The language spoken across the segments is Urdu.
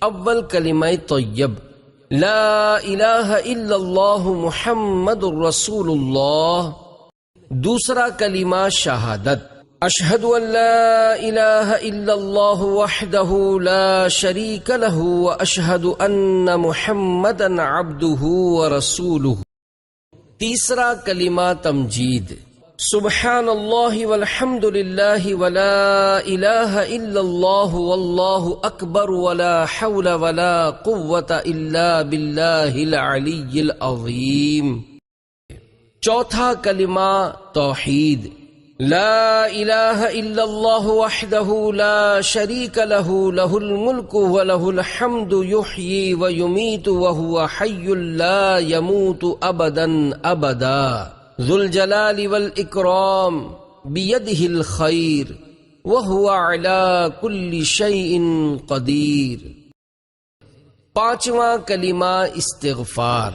اول کلمہ طیب لا الہ الا اللہ محمد الرسول اللہ، دوسرا کلمہ شہادت اشہد ان لا الہ الا اللہ وحدہ لا شریک لہ واشہد ان محمدا عبدہ ورسولہ، تیسرا کلمہ تمجید سبحان اللہ والحمد للہ ولا الہ الا اللہ واللہ اکبر ولا حول ولا قوة الا باللہ العلی العظیم، چوتھا کلمہ توحید لا الہ الا اللہ وحدہ لا شریک لہ لہ الملک ولہ الحمد یحیی ویمیت وہو حی لا یموت ابدا ابدا ذو الجلال والاکرام بیدہ الخیر وہو علی کل شیء قدیر، پانچواں کلمہ استغفار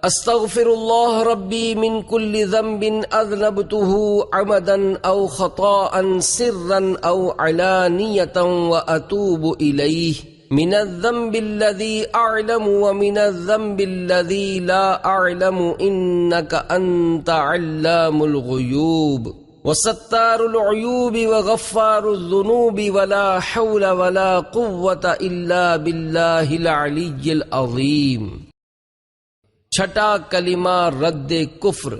استغفر اللہ ربی من کل ذنب اذنبتہ عمدا او خطاء سرا او علانیۃ واتوب الیہ من الذنب الذی اعلم ومن الذنب الذی لا اعلم انک انت علام الغیوب وستار العیوب وغفار الذنوب ولا حول ولا قوة الا باللہ العلی العظیم، چھٹا کلمہ رد کفر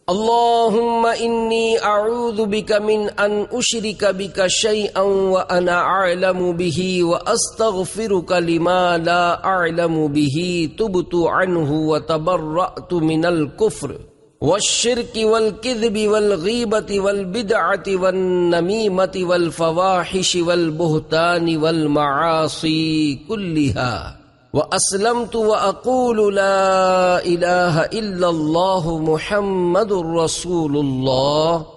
اللہم انی اعوذ بک من ان اشرک بک شیئا وانا اعلم بہ واستغفرک لما لا اعلم بہ تبت عنہ وتبرأت من الکفر والشرک والکذب والغیبۃ والبدعۃ والنمیمۃ والفواحش والبہتان والمعاصی کلہا وَأَسْلَمْتُ وَأَقُولُ لَا إِلَهَ إِلَّا اللَّهُ مُحَمَّدٌ رَّسُولُ اللَّهِ